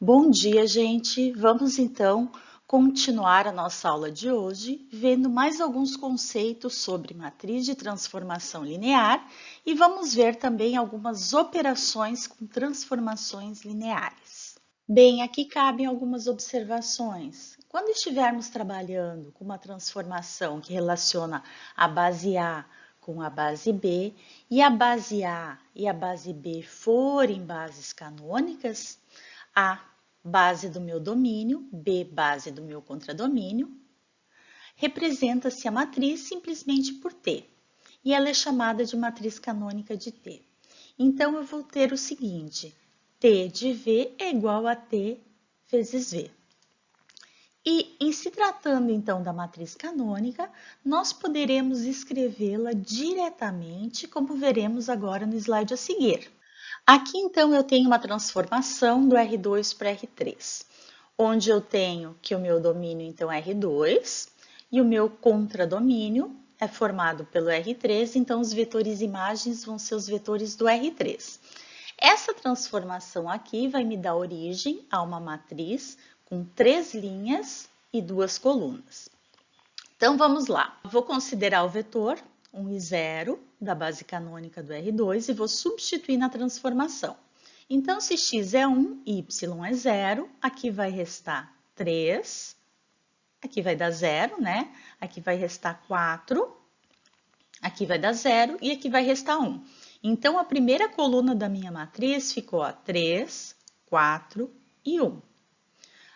Bom dia, gente! Vamos então continuar a nossa aula de hoje, vendo mais alguns conceitos sobre matriz de transformação linear e vamos ver também algumas operações com transformações lineares. Bem, aqui cabem algumas observações. Quando estivermos trabalhando com uma transformação que relaciona a base A com a base B e a base A e a base B forem bases canônicas, A, base do meu domínio, B, base do meu contradomínio, representa-se a matriz simplesmente por T, e ela é chamada de matriz canônica de T. Então, eu vou ter o seguinte, T de V é igual a T vezes V. E, em se tratando, então, da matriz canônica, nós poderemos escrevê-la diretamente, como veremos agora no slide a seguir. Aqui, então, eu tenho uma transformação do R2 para R3, onde eu tenho que o meu domínio, então, é R2, e o meu contradomínio é formado pelo R3, então os vetores imagens vão ser os vetores do R3. Essa transformação aqui vai me dar origem a uma matriz com 3 linhas e 2 colunas. Então, vamos lá. Vou considerar o vetor 1 e 0 da base canônica do R2 e vou substituir na transformação. Então, se x é 1 e y é 0, aqui vai restar 3, aqui vai dar 0, né? Aqui vai restar 4, aqui vai dar 0 e aqui vai restar 1. Então, a primeira coluna da minha matriz ficou 3, 4 e 1.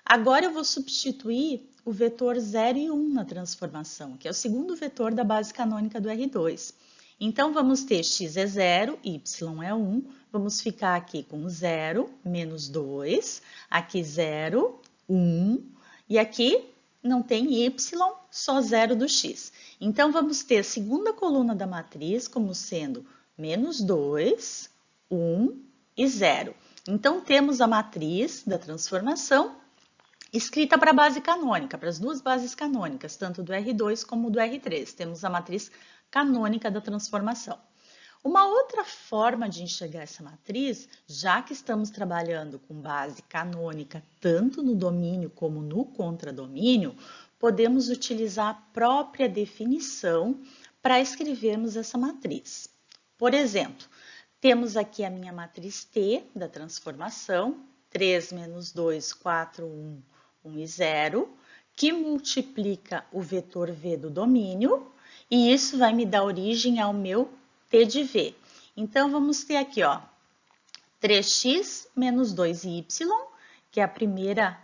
Agora, eu vou substituir o vetor 0 e 1 na transformação, que é o segundo vetor da base canônica do R2. Então, vamos ter x é 0, y é 1, vamos ficar aqui com 0, menos 2, aqui 0, 1, e aqui não tem y, só 0 do x. Então, vamos ter a segunda coluna da matriz como sendo menos 2, 1 e 0. Então, temos a matriz da transformação escrita para a base canônica, para as duas bases canônicas, tanto do R2 como do R3. Temos a matriz canônica da transformação. Uma outra forma de enxergar essa matriz, já que estamos trabalhando com base canônica tanto no domínio como no contradomínio, podemos utilizar a própria definição para escrevermos essa matriz. Por exemplo, temos aqui a minha matriz T da transformação, 3 menos 2, 4, 1, 1 e 0, que multiplica o vetor V do domínio, e isso vai me dar origem ao meu T de V. Então, vamos ter aqui, ó, 3x menos 2y, que é a primeira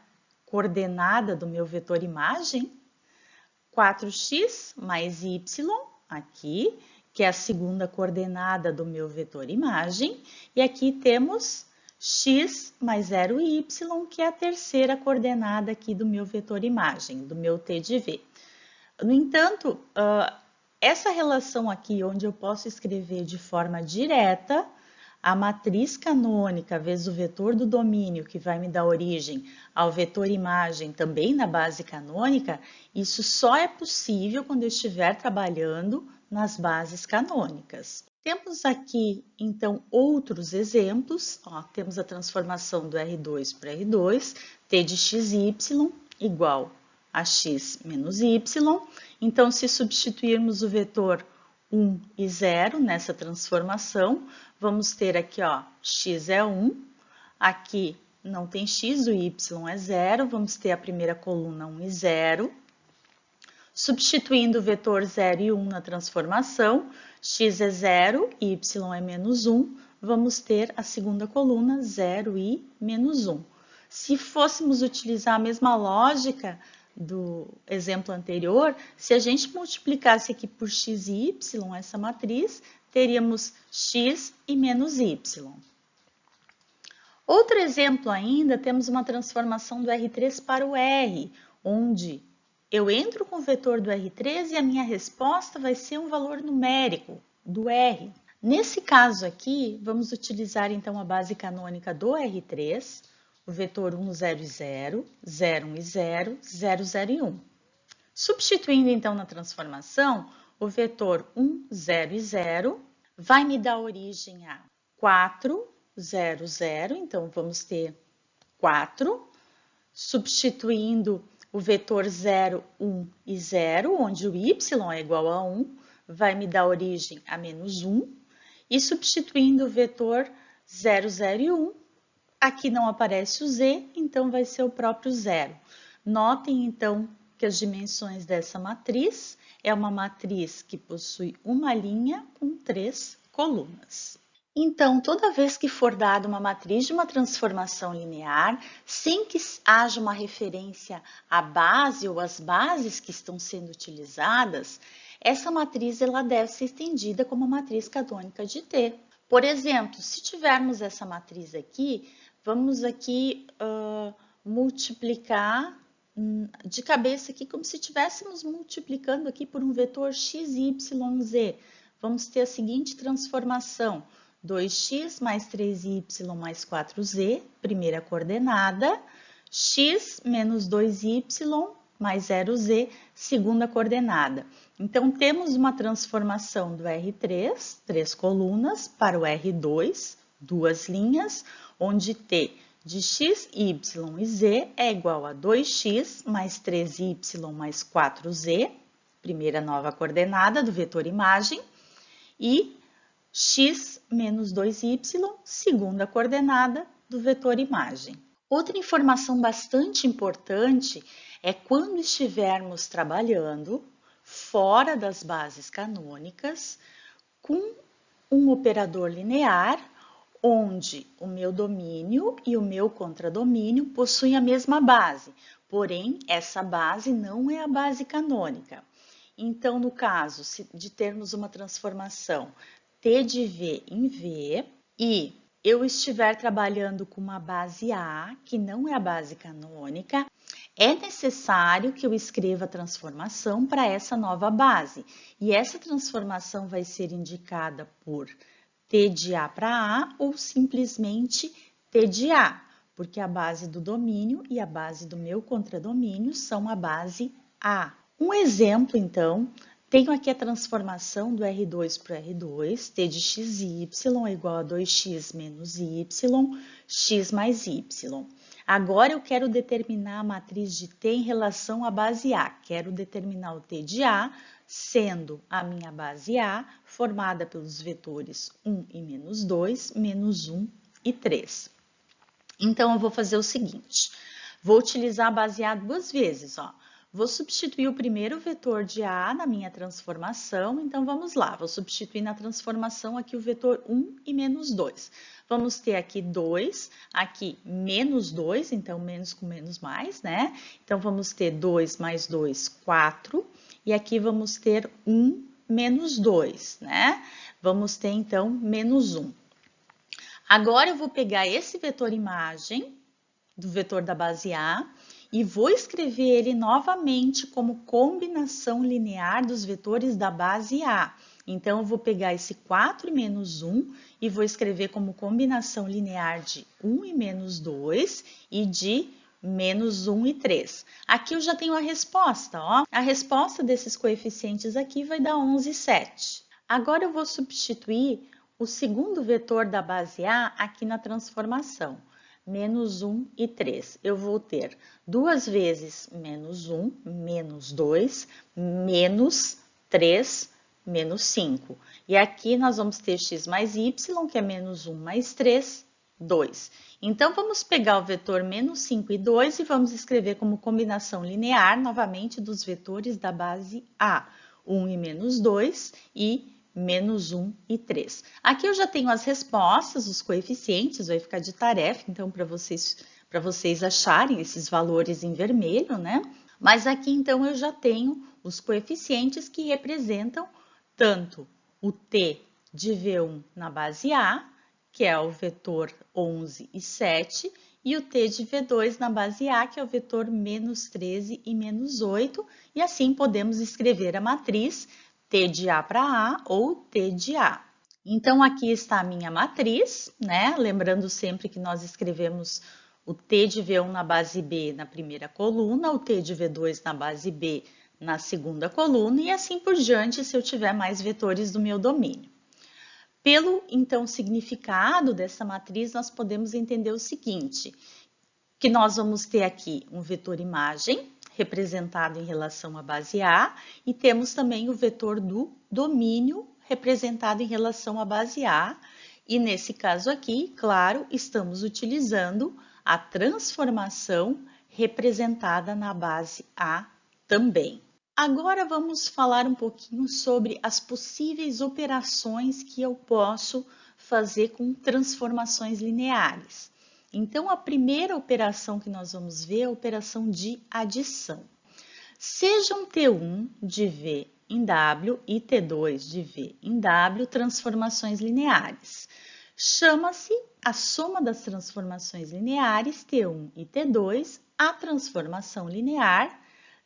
coordenada do meu vetor imagem, 4x mais y, aqui, que é a segunda coordenada do meu vetor imagem, e aqui temos x mais 0y, que é a terceira coordenada aqui do meu vetor imagem, do meu T de V. No entanto, essa relação aqui, onde eu posso escrever de forma direta a matriz canônica vezes o vetor do domínio, que vai me dar origem ao vetor imagem também na base canônica, isso só é possível quando eu estiver trabalhando nas bases canônicas. Temos aqui, então, outros exemplos. Ó, temos a transformação do R2 para R2, T de xy igual a x menos y. Então, se substituirmos o vetor 1 e 0 nessa transformação, vamos ter aqui, ó, x é 1, aqui não tem x, o y é 0, vamos ter a primeira coluna 1 e 0. Substituindo o vetor 0 e 1 na transformação, x é 0, y é menos 1, vamos ter a segunda coluna 0 e menos 1. Se fôssemos utilizar a mesma lógica do exemplo anterior, se a gente multiplicasse aqui por x e y essa matriz, teríamos x e menos y. Outro exemplo ainda, temos uma transformação do R3 para o R, onde eu entro com o vetor do R3 e a minha resposta vai ser um valor numérico do R. Nesse caso aqui, vamos utilizar então a base canônica do R3, o vetor 1, 0 e 0, 0, 1 e 0, 0, 0 e 1. Substituindo então na transformação, o vetor 1, 0 e 0 vai me dar origem a 4, 0, 0, então vamos ter 4, substituindo o vetor 0, 1 e 0, onde o y é igual a 1, vai me dar origem a menos 1, e substituindo o vetor 0, 0 e 1, aqui não aparece o z, então vai ser o próprio 0. Notem, então, que as dimensões dessa matriz é uma matriz que possui uma linha com 3 colunas. Então, toda vez que for dada uma matriz de uma transformação linear, sem que haja uma referência à base ou às bases que estão sendo utilizadas, essa matriz ela deve ser estendida como matriz canônica de T. Por exemplo, se tivermos essa matriz aqui, vamos aqui multiplicar de cabeça aqui como se estivéssemos multiplicando aqui por um vetor x, y, z. Vamos ter a seguinte transformação: 2x mais 3y mais 4z, primeira coordenada, x menos 2y mais 0z, segunda coordenada. Então, temos uma transformação do R3, 3 colunas, para o R2, 2 linhas, onde t de x, y e z é igual a 2x mais 3y mais 4z, primeira nova coordenada do vetor imagem, e x menos 2y, segunda coordenada do vetor imagem. Outra informação bastante importante é quando estivermos trabalhando fora das bases canônicas com um operador linear onde o meu domínio e o meu contradomínio possuem a mesma base, porém essa base não é a base canônica. Então, no caso de termos uma transformação T de V em V e eu estiver trabalhando com uma base A, que não é a base canônica, é necessário que eu escreva a transformação para essa nova base. E essa transformação vai ser indicada por T de A para A ou simplesmente T de A, porque a base do domínio e a base do meu contradomínio são a base A. Um exemplo, então, tenho aqui a transformação do R2 para o R2, T de x e y é igual a 2x menos y, x mais y. Agora eu quero determinar a matriz de T em relação à base A. Quero determinar o T de A, sendo a minha base A formada pelos vetores 1 e menos 2, menos 1 e 3. Então, eu vou fazer o seguinte, vou utilizar a base A duas vezes, ó. Vou substituir o primeiro vetor de A na minha transformação, então vamos lá, vou substituir na transformação aqui o vetor 1 e menos 2. Vamos ter aqui 2, aqui menos 2, então menos com menos mais, né? Então vamos ter 2 mais 2, 4, e aqui vamos ter 1 menos 2, né? Vamos ter então menos 1. Agora eu vou pegar esse vetor imagem do vetor da base A, e vou escrever ele novamente como combinação linear dos vetores da base A. Então, eu vou pegar esse 4 e menos 1 e vou escrever como combinação linear de 1 e menos 2 e de menos 1 e 3. Aqui eu já tenho a resposta, ó. A resposta desses coeficientes aqui vai dar 11 e 7. Agora, eu vou substituir o segundo vetor da base A aqui na transformação. Menos 1 e 3. Eu vou ter duas vezes menos 1, menos 2, menos 3, menos 5. E aqui nós vamos ter x mais y, que é menos 1 mais 3, 2. Então, vamos pegar o vetor menos 5 e 2 e vamos escrever como combinação linear, novamente, dos vetores da base A. 1 e menos 2 e menos 1 e 3. Aqui eu já tenho as respostas, os coeficientes, vai ficar de tarefa, então, para vocês acharem esses valores em vermelho, né? Mas aqui, então, eu já tenho os coeficientes que representam tanto o T de V1 na base A, que é o vetor 11 e 7, e o T de V2 na base A, que é o vetor menos 13 e menos 8, e assim podemos escrever a matriz T de A para A ou T de A. Então, aqui está a minha matriz, né? Lembrando sempre que nós escrevemos o T de V1 na base B na primeira coluna, o T de V2 na base B na segunda coluna e assim por diante se eu tiver mais vetores do meu domínio. Pelo, então, significado dessa matriz, nós podemos entender o seguinte, que nós vamos ter aqui um vetor imagem, representado em relação à base A, e temos também o vetor do domínio, representado em relação à base A, e nesse caso aqui, claro, estamos utilizando a transformação representada na base A também. Agora vamos falar um pouquinho sobre as possíveis operações que eu posso fazer com transformações lineares. Então, a primeira operação que nós vamos ver é a operação de adição. Sejam T1 de V em W e T2 de V em W transformações lineares. Chama-se a soma das transformações lineares T1 e T2 a transformação linear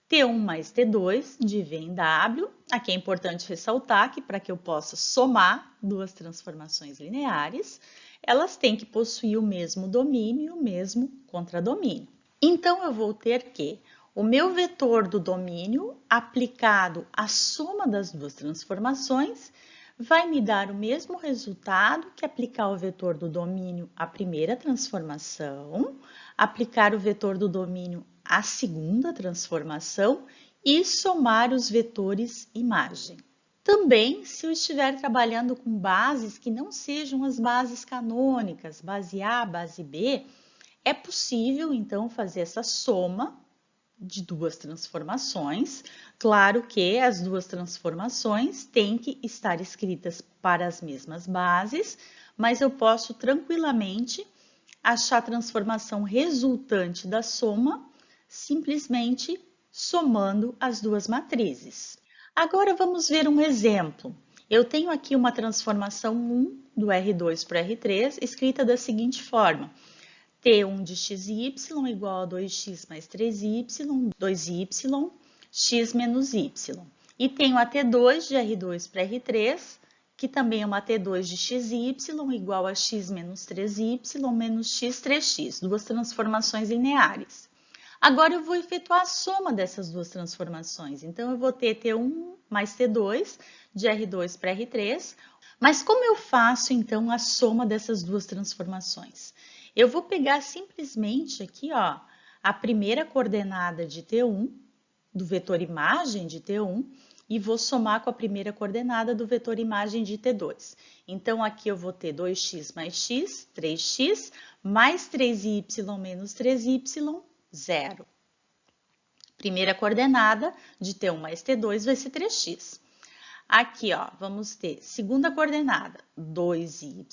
T1 mais T2 de V em W. Aqui é importante ressaltar que para que eu possa somar duas transformações lineares, elas têm que possuir o mesmo domínio e o mesmo contradomínio. Então, eu vou ter que o meu vetor do domínio aplicado à soma das duas transformações vai me dar o mesmo resultado que aplicar o vetor do domínio à primeira transformação, aplicar o vetor do domínio à segunda transformação e somar os vetores imagem. Também, se eu estiver trabalhando com bases que não sejam as bases canônicas, base A, base B, é possível, então, fazer essa soma de duas transformações. Claro que as duas transformações têm que estar escritas para as mesmas bases, mas eu posso tranquilamente achar a transformação resultante da soma simplesmente somando as duas matrizes. Agora vamos ver um exemplo. Eu tenho aqui uma transformação 1 do R2 para o R3 escrita da seguinte forma: T1 de x e y igual a 2x mais 3y, 2y, x menos y. E tenho a T2 de R2 para R3, que também é uma T2 de x e y igual a x menos 3y menos x 3x, duas transformações lineares. Agora eu vou efetuar a soma dessas duas transformações. Então, eu vou ter T1 mais T2 de R2 para R3. Mas como eu faço, então, a soma dessas duas transformações? Eu vou pegar simplesmente aqui, ó, a primeira coordenada de T1, do vetor imagem de T1, e vou somar com a primeira coordenada do vetor imagem de T2. Então, aqui eu vou ter 2x mais x, 3x, mais 3y menos 3y, 0. Primeira coordenada de T1 mais T2 vai ser 3x. Aqui, ó, vamos ter segunda coordenada, 2y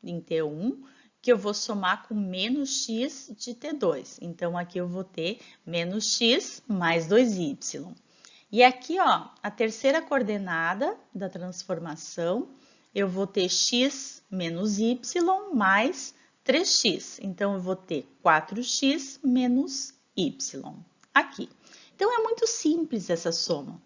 em T1, que eu vou somar com menos x de T2. Então, aqui eu vou ter menos x mais 2y. E aqui, ó, a terceira coordenada da transformação, eu vou ter x menos y mais 3x. Então, eu vou ter 4x menos y aqui. Então, é muito simples essa soma.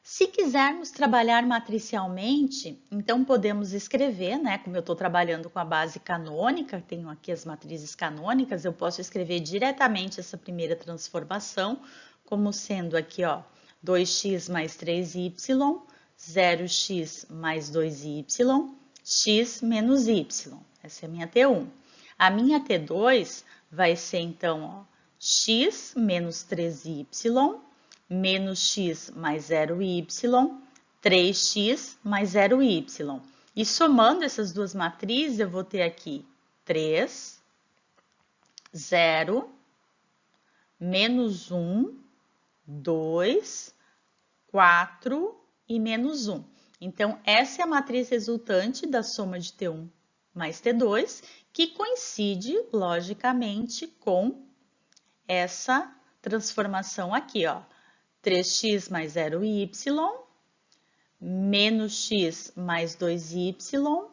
Se quisermos trabalhar matricialmente, então podemos escrever, né? Como eu estou trabalhando com a base canônica, tenho aqui as matrizes canônicas, eu posso escrever diretamente essa primeira transformação, como sendo aqui, ó, 2x mais 3y, 0x mais 2y, x menos y. Essa é a minha T1. A minha T2 vai ser, então, ó, x menos 3y, menos x mais 0y, 3x mais 0y. E somando essas duas matrizes, eu vou ter aqui 3, 0, menos 1, 2, 4 e menos 1. Então, essa é a matriz resultante da soma de T1 mais T2, que coincide, logicamente, com essa transformação aqui, ó. 3x mais 0y, menos x mais 2y,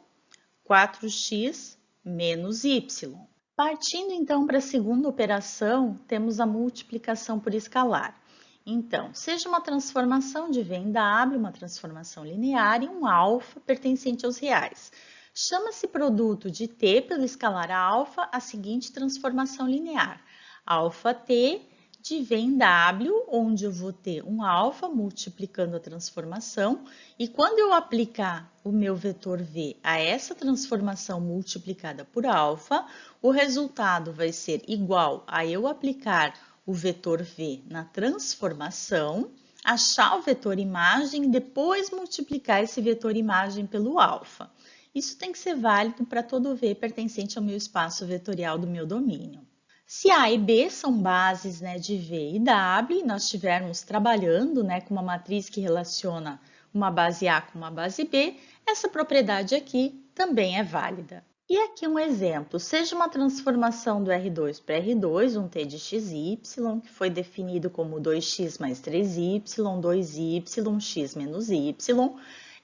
4x menos y. Partindo, então, para a segunda operação, temos a multiplicação por escalar. Então, seja uma transformação de V em W, uma transformação linear e um alfa pertencente aos reais. Chama-se produto de t pelo escalar alfa a seguinte transformação linear. Alfa t de V em W, onde eu vou ter um alfa multiplicando a transformação, e quando eu aplicar o meu vetor V a essa transformação multiplicada por alfa, o resultado vai ser igual a eu aplicar o vetor V na transformação, achar o vetor imagem e depois multiplicar esse vetor imagem pelo alfa. Isso tem que ser válido para todo V pertencente ao meu espaço vetorial do meu domínio. Se A e B são bases, né, de V e W, e nós estivermos trabalhando, né, com uma matriz que relaciona uma base A com uma base B, essa propriedade aqui também é válida. E aqui um exemplo, seja uma transformação do R2 para R2, um T de xy, que foi definido como 2x mais 3y, 2y, x menos y,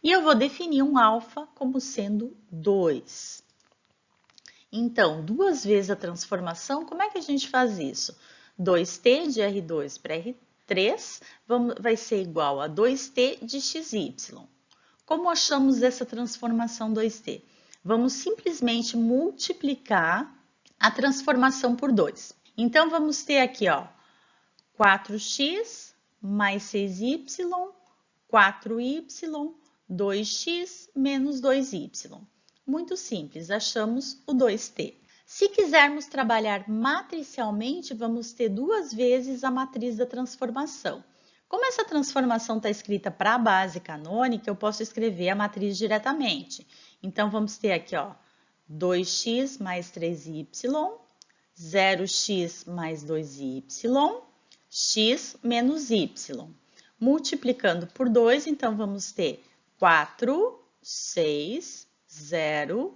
e eu vou definir um alfa como sendo 2. Então, duas vezes a transformação, como é que a gente faz isso? 2t de R2 para R3 vai ser igual a 2t de xy. Como achamos essa transformação 2t? Vamos simplesmente multiplicar a transformação por 2. Então, vamos ter aqui, ó, 4x mais 6y, 4y, 2x menos 2y. Muito simples, achamos o 2t. Se quisermos trabalhar matricialmente, vamos ter duas vezes a matriz da transformação. Como essa transformação está escrita para a base canônica, eu posso escrever a matriz diretamente. Então, vamos ter aqui, ó, 2x mais 3y, 0x mais 2y, x menos y. Multiplicando por 2, então, vamos ter 4, 6, 0,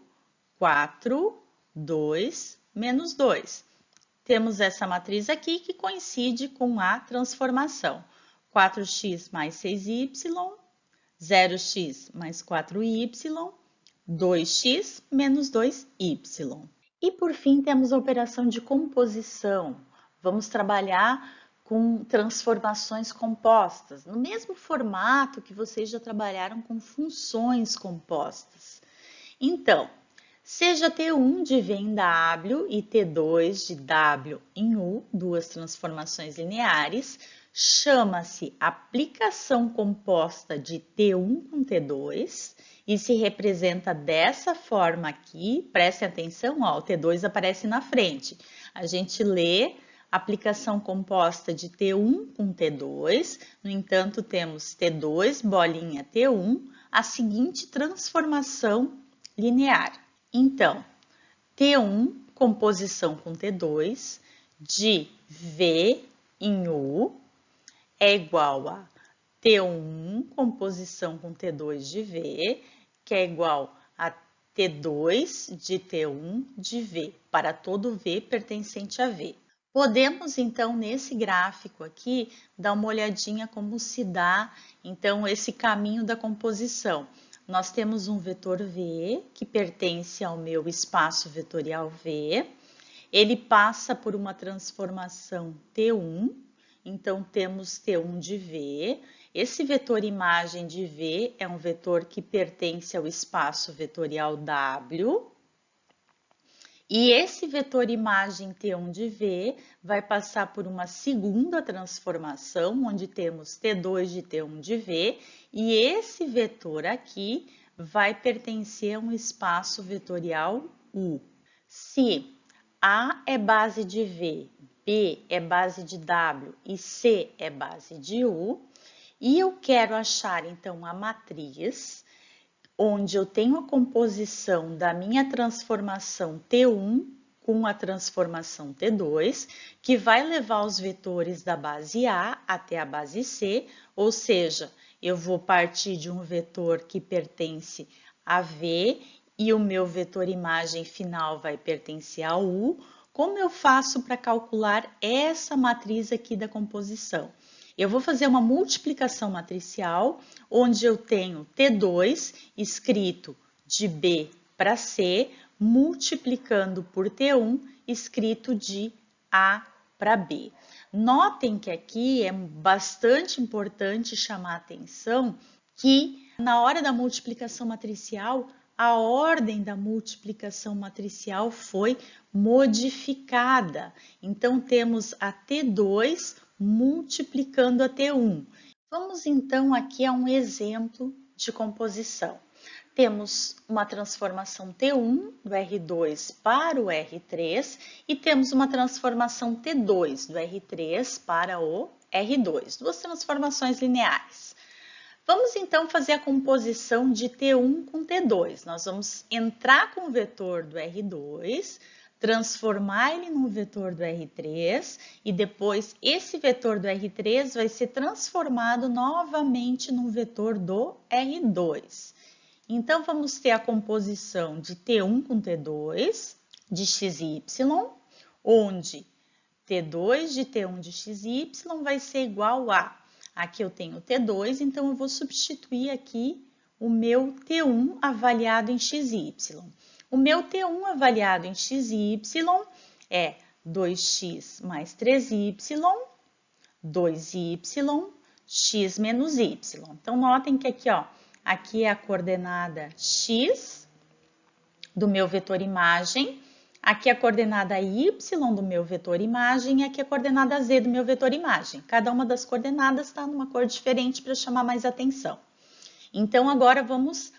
4, 2, menos 2. Temos essa matriz aqui que coincide com a transformação. 4x mais 6y, 0x mais 4y, 2x menos 2y. E por fim temos a operação de composição. Vamos trabalhar com transformações compostas, no mesmo formato que vocês já trabalharam com funções compostas. Então, seja T1 de V em W e T2 de W em U, duas transformações lineares, chama-se aplicação composta de T1 com T2 e se representa dessa forma aqui. Prestem atenção, ó, o T2 aparece na frente. A gente lê aplicação composta de T1 com T2, no entanto, temos T2, bolinha T1, a seguinte transformação linear. Então, T1, composição com T2, de V em U, é igual a T1, composição com T2 de V, que é igual a T2 de T1 de V, para todo V pertencente a V. Podemos, então, nesse gráfico aqui, dar uma olhadinha como se dá, então, esse caminho da composição. Nós temos um vetor V, que pertence ao meu espaço vetorial V. Ele passa por uma transformação T1, então, temos T1 de V. Esse vetor imagem de V é um vetor que pertence ao espaço vetorial W. E esse vetor imagem T1 de V vai passar por uma segunda transformação, onde temos T2 de T1 de V, e esse vetor aqui vai pertencer a um espaço vetorial U. Se A é base de V, B é base de W e C é base de U, e eu quero achar então a matriz onde eu tenho a composição da minha transformação T1 com a transformação T2, que vai levar os vetores da base A até a base C, ou seja, eu vou partir de um vetor que pertence a V e o meu vetor imagem final vai pertencer a U. Como eu faço para calcular essa matriz aqui da composição? Eu vou fazer uma multiplicação matricial, onde eu tenho T2 escrito de B para C, multiplicando por T1 escrito de A para B. Notem que aqui é bastante importante chamar a atenção que na hora da multiplicação matricial, a ordem da multiplicação matricial foi modificada. Então, temos a T2 multiplicando a T1. Vamos então aqui a um exemplo de composição. Temos uma transformação T1 do R2 para o R3 e temos uma transformação T2 do R3 para o R2, duas transformações lineares. Vamos então fazer a composição de T1 com T2. Nós vamos entrar com o vetor do R2, transformar ele num vetor do R3 e depois esse vetor do R3 vai ser transformado novamente num vetor do R2. Então, vamos ter a composição de T1 com T2 de x e y, onde T2 de T1 de x e y vai ser igual a... Aqui eu tenho T2, então eu vou substituir aqui o meu T1 avaliado em x e y. O meu T1 avaliado em x e y é 2x mais 3y, 2y, x menos y. Então, notem que aqui, ó, aqui é a coordenada x do meu vetor imagem, aqui é a coordenada y do meu vetor imagem e aqui é a coordenada z do meu vetor imagem. Cada uma das coordenadas está numa cor diferente para chamar mais atenção. Então, agora vamos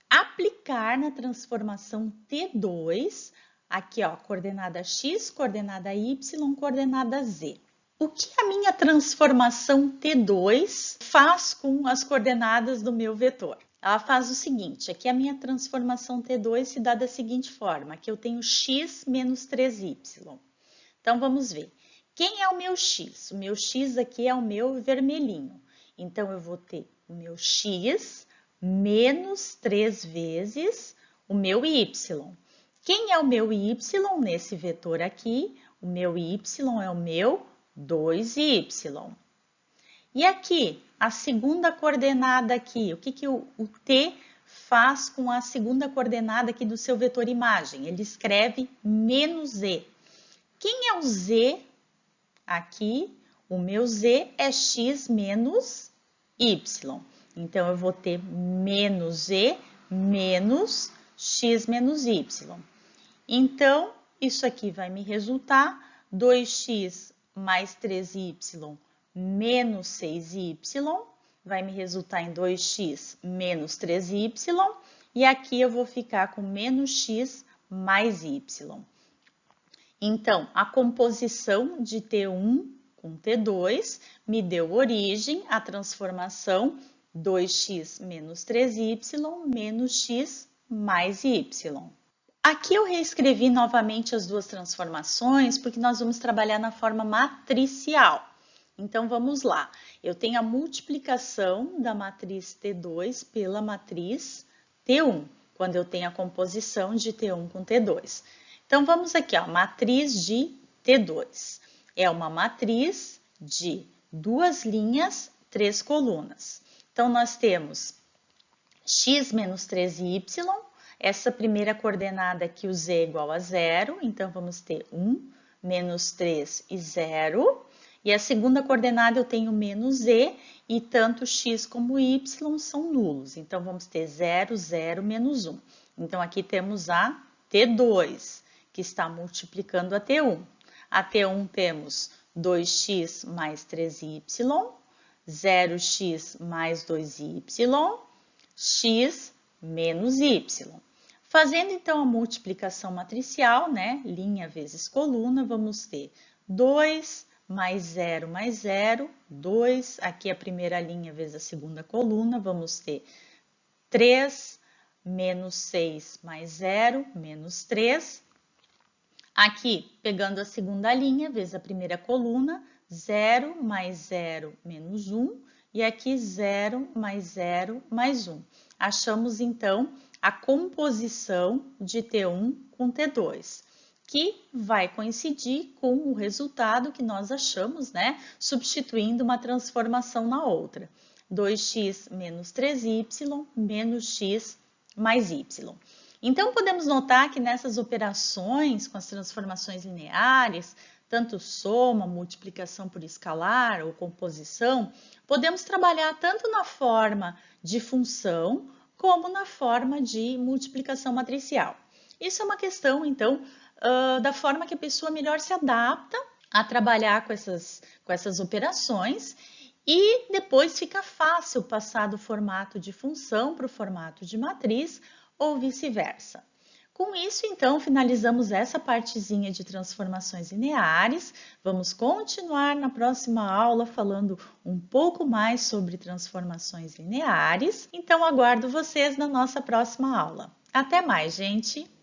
aplicar na transformação T2, aqui ó, coordenada x, coordenada y, coordenada z. O que a minha transformação T2 faz com as coordenadas do meu vetor? Ela faz o seguinte, aqui a minha transformação T2 se dá da seguinte forma, aqui eu tenho x menos 3y. Então, vamos ver. Quem é o meu x? O meu x aqui é o meu vermelhinho. Então, eu vou ter o meu x menos 3 vezes o meu y. Quem é o meu y nesse vetor aqui? O meu y é o meu 2y. E aqui, a segunda coordenada aqui, o que o t faz com a segunda coordenada aqui do seu vetor imagem? Ele escreve menos z. Quem é o z aqui? O meu z é x menos y. Então, eu vou ter menos z menos x menos y. Então, isso aqui vai me resultar 2x mais 3y menos 6y, vai me resultar em 2x menos 3y, e aqui eu vou ficar com menos x mais y. Então, a composição de T1 com T2 me deu origem à transformação 2x menos 3y menos x mais y. Aqui eu reescrevi novamente as duas transformações, porque nós vamos trabalhar na forma matricial. Então, vamos lá. Eu tenho a multiplicação da matriz T2 pela matriz T1, quando eu tenho a composição de T1 com T2. Então, vamos aqui, ó, matriz de T2. É uma matriz de 2 linhas, 3 colunas. Então, nós temos x menos 3y, essa primeira coordenada aqui, o z é igual a 0, então vamos ter 1, menos 3 e 0. E a segunda coordenada eu tenho menos z e tanto x como y são nulos. Então, vamos ter 0, 0, menos 1. Então, aqui temos a T2, que está multiplicando a T1. A T1 temos 2x mais 3y, 0x mais 2y, x menos y. Fazendo então a multiplicação matricial, né, linha vezes coluna, vamos ter 2 mais 0 mais 0, 2, aqui a primeira linha vezes a segunda coluna, vamos ter 3 menos 6 mais 0, menos 3. Aqui, pegando a segunda linha vezes a primeira coluna, 0 mais 0 menos 1, e aqui 0 mais 0 mais 1. Achamos então a composição de T1 com T2, que vai coincidir com o resultado que nós achamos, né? Substituindo uma transformação na outra. 2x menos 3y menos x mais y. Então, podemos notar que nessas operações com as transformações lineares, tanto soma, multiplicação por escalar ou composição, podemos trabalhar tanto na forma de função como na forma de multiplicação matricial. Isso é uma questão, então, da forma que a pessoa melhor se adapta a trabalhar com essas operações e depois fica fácil passar do formato de função para o formato de matriz ou vice-versa. Com isso, então, finalizamos essa partezinha de transformações lineares. Vamos continuar na próxima aula falando um pouco mais sobre transformações lineares. Então, aguardo vocês na nossa próxima aula. Até mais, gente!